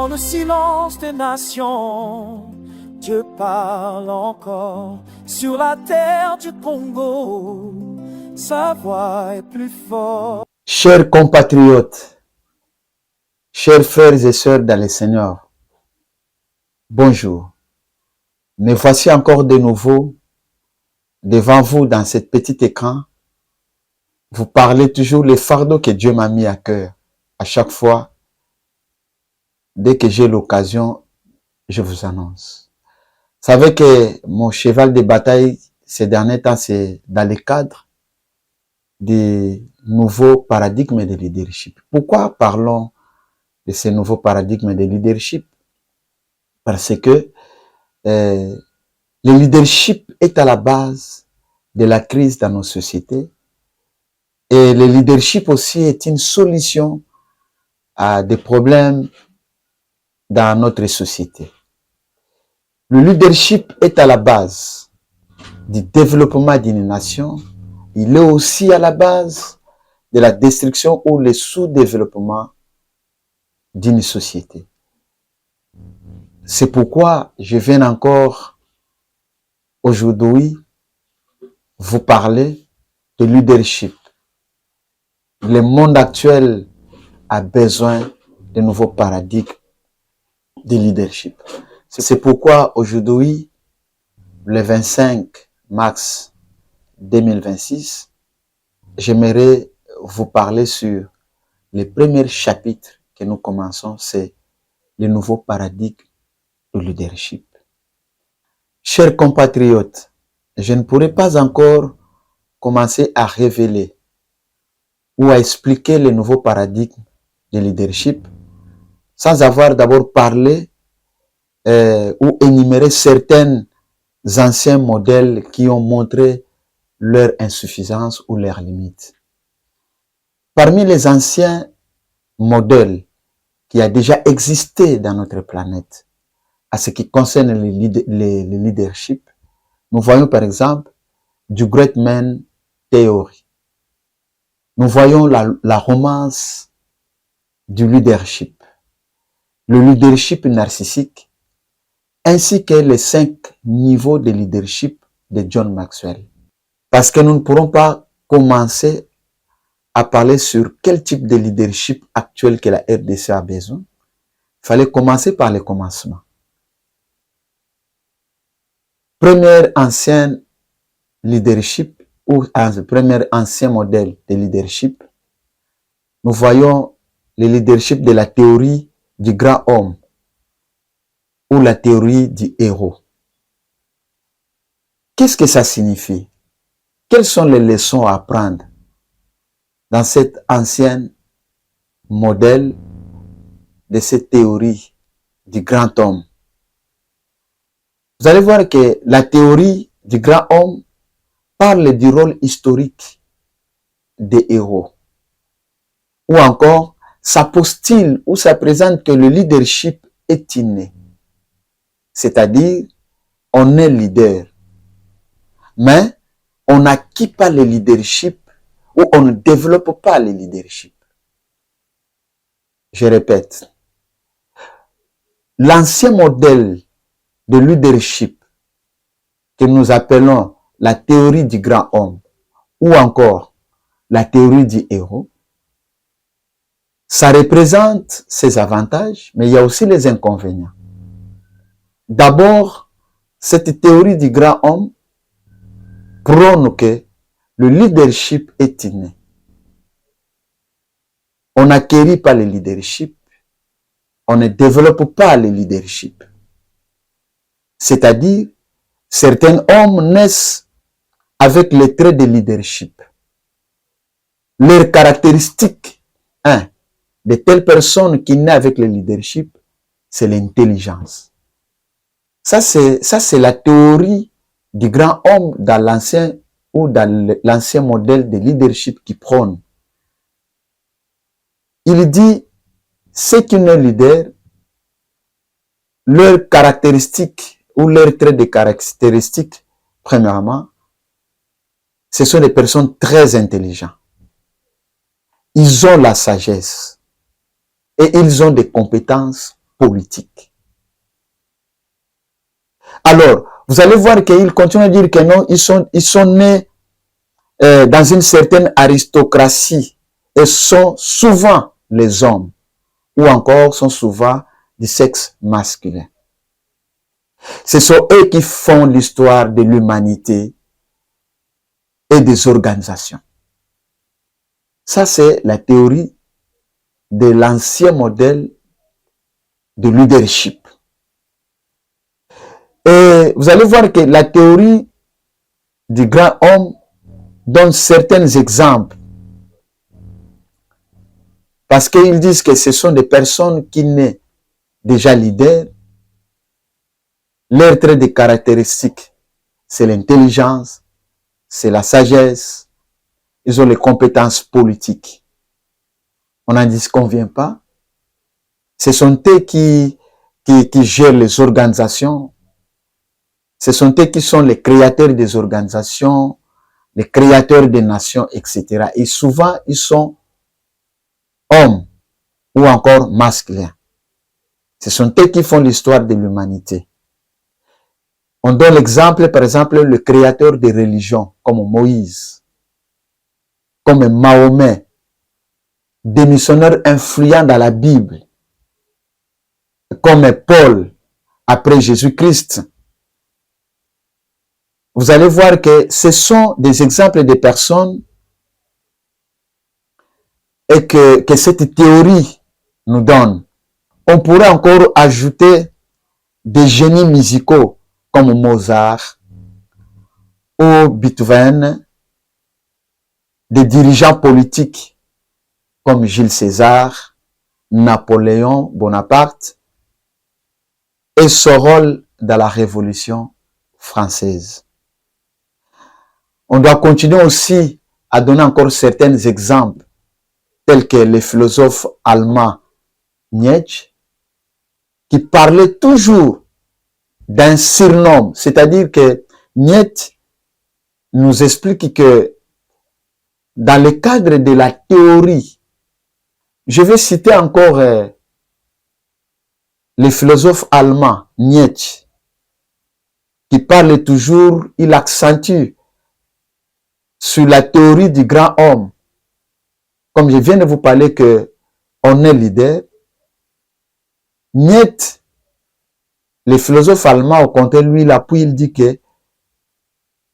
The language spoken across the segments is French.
Dans le silence des nations, Dieu parle encore. Sur la terre du Congo, sa voix est plus forte. Chers compatriotes, chers frères et sœurs dans le Seigneur, bonjour. Me voici encore de nouveau devant vous dans cet petit écran. Vous parlez toujours le fardeau que Dieu m'a mis à cœur. À chaque fois, dès que j'ai l'occasion, je vous annonce. Vous savez que mon cheval de bataille ces derniers temps, c'est dans le cadre des nouveaux paradigmes de leadership. Pourquoi parlons de ces nouveaux paradigmes de leadership? Parce que le leadership est à la base de la crise dans nos sociétés. Et le leadership aussi est une solution à des problèmes dans notre société. Le leadership est à la base du développement d'une nation. Il est aussi à la base de la destruction ou le sous-développement d'une société. C'est pourquoi je viens encore aujourd'hui vous parler de leadership. Le monde actuel a besoin de nouveaux paradigmes de leadership. C'est pourquoi aujourd'hui, le 25 mars 2026, j'aimerais vous parler sur le premier chapitre que nous commençons, c'est le nouveau paradigme de leadership. Chers compatriotes, je ne pourrais pas encore commencer à révéler ou à expliquer le nouveau paradigme de leadership sans avoir d'abord parlé ou énuméré certains anciens modèles qui ont montré leur insuffisance ou leurs limites. Parmi les anciens modèles qui a déjà existé dans notre planète, à ce qui concerne le leadership, nous voyons par exemple du Great Man Theory. Nous voyons la romance du leadership, le leadership narcissique, ainsi que les 5 niveaux de leadership de John Maxwell. Parce que nous ne pourrons pas commencer à parler sur quel type de leadership actuel que la RDC a besoin. Il fallait commencer par le commencement. Premier ancien leadership ou premier ancien modèle de leadership, nous voyons le leadership de la théorie du grand homme ou la théorie du héros. Qu'est-ce que ça signifie? Quelles sont les leçons à apprendre dans cet ancien modèle de cette théorie du grand homme? Vous allez voir que la théorie du grand homme parle du rôle historique des héros. Ou encore, ça postule ou ça présente que le leadership est inné. C'est-à-dire, on est leader. Mais on n'acquiert pas le leadership ou on ne développe pas le leadership. Je répète, l'ancien modèle de leadership que nous appelons la théorie du grand homme ou encore la théorie du héros, ça représente ses avantages, mais il y a aussi les inconvénients. D'abord, cette théorie du grand homme prône que le leadership est inné. On n'acquérit pas le leadership, on ne développe pas le leadership. C'est-à-dire, certains hommes naissent avec les traits de leadership. Leurs caractéristiques, de telles personnes qui naissent avec le leadership, c'est l'intelligence. Ça, c'est la théorie du grand homme dans l'ancien ou dans l'ancien modèle de leadership qui prône. Il dit, ceux qui sont leaders, leurs caractéristiques ou leurs traits de caractéristiques, premièrement, ce sont des personnes très intelligentes. Ils ont la sagesse et ils ont des compétences politique. Alors, vous allez voir qu'ils continuent à dire que non, ils sont nés dans une certaine aristocratie et sont souvent les hommes, ou encore sont souvent du sexe masculin. Ce sont eux qui font l'histoire de l'humanité et des organisations. Ça, c'est la théorie de l'ancien modèle de leadership. Et vous allez voir que la théorie du grand homme donne certains exemples. Parce qu'ils disent que ce sont des personnes qui naissent déjà leaders. Leur trait de caractéristique, c'est l'intelligence, c'est la sagesse. Ils ont les compétences politiques. On n'en disconvient pas. Ce sont eux qui gèrent les organisations. Ce sont eux qui sont les créateurs des organisations, les créateurs des nations, etc. Et souvent, ils sont hommes ou encore masculins. Ce sont eux qui font l'histoire de l'humanité. On donne l'exemple, par exemple, le créateur des religions, comme Moïse, comme Mahomet, des missionnaires influents dans la Bible, comme Paul, après Jésus-Christ. Vous allez voir que ce sont des exemples de personnes et que cette théorie nous donne. On pourrait encore ajouter des génies musicaux comme Mozart ou Beethoven, des dirigeants politiques comme Jules César, Napoléon Bonaparte et son rôle dans la Révolution française. On doit continuer aussi à donner encore certains exemples tels que le philosophe allemand Nietzsche qui parlait toujours d'un surnom, c'est-à-dire que Nietzsche nous explique que dans le cadre de la théorie, je vais citer encore le philosophe allemand Nietzsche qui parle toujours, il accentue sur la théorie du grand homme. Comme je viens de vous parler que on est leader, Nietzsche, le philosophe allemand, au contraire, lui, il appuie, il dit que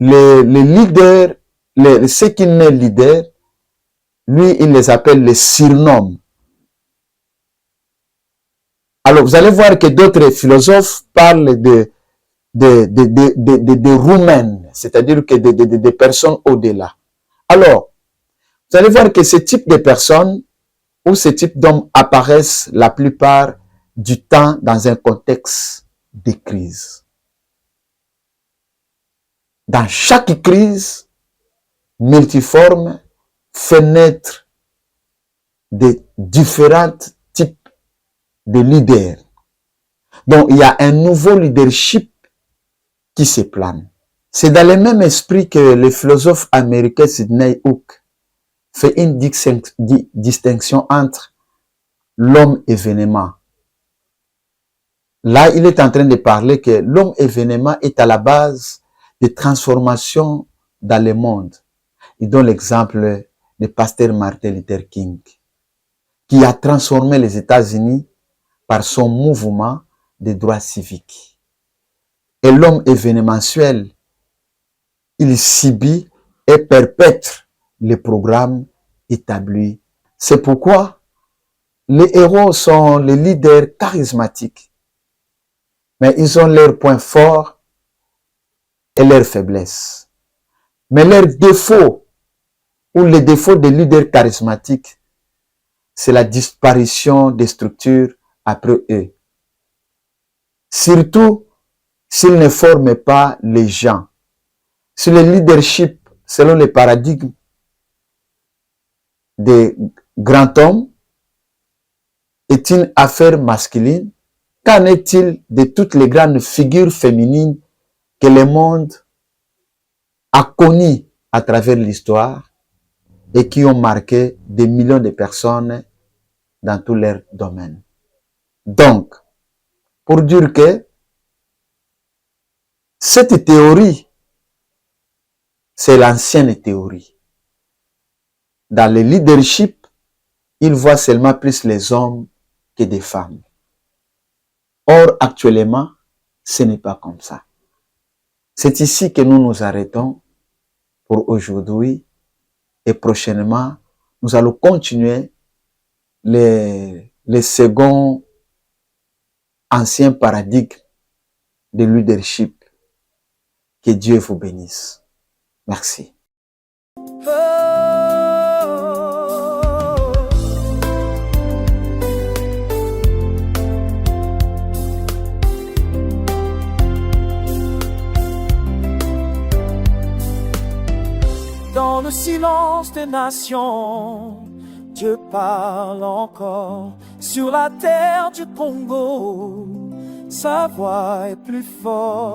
les leaders, ceux qui naissent leaders, lui, il les appelle les surnoms. Alors, vous allez voir que d'autres philosophes parlent de roumains, c'est-à-dire que des personnes au-delà. Alors, vous allez voir que ce type de personnes ou ce type d'hommes apparaissent la plupart du temps dans un contexte de crise. Dans chaque crise multiforme, fait naître de différents types de leaders. Donc, il y a un nouveau leadership qui se plane. C'est dans le même esprit que le philosophe américain Sidney Hook fait une distinction entre l'homme événement. Là, il est en train de parler que l'homme événement est à la base des transformations dans le monde. Il donne l'exemple de pasteur Martin Luther King, qui a transformé les États-Unis par son mouvement des droits civiques. Et l'homme événementiel, il subit et perpètre les programmes établis. C'est pourquoi les héros sont les leaders charismatiques, mais ils ont leurs points forts et leurs faiblesses. Mais leurs défauts, ou les défauts des leaders charismatiques, c'est la disparition des structures après eux. Surtout s'ils ne forment pas les gens. Si le leadership, selon les paradigmes des grands hommes, est une affaire masculine, qu'en est-il de toutes les grandes figures féminines que le monde a connues à travers l'histoire et qui ont marqué des millions de personnes dans tous leurs domaines? Donc, pour dire que cette théorie, c'est l'ancienne théorie. Dans le leadership, il voit seulement plus les hommes que des femmes. Or, actuellement, ce n'est pas comme ça. C'est ici que nous nous arrêtons pour aujourd'hui et prochainement, nous allons continuer les seconds anciens paradigmes de leadership. Que Dieu vous bénisse. Merci. Dans le silence des nations, Dieu parle encore. Sur la terre du Congo, sa voix est plus forte.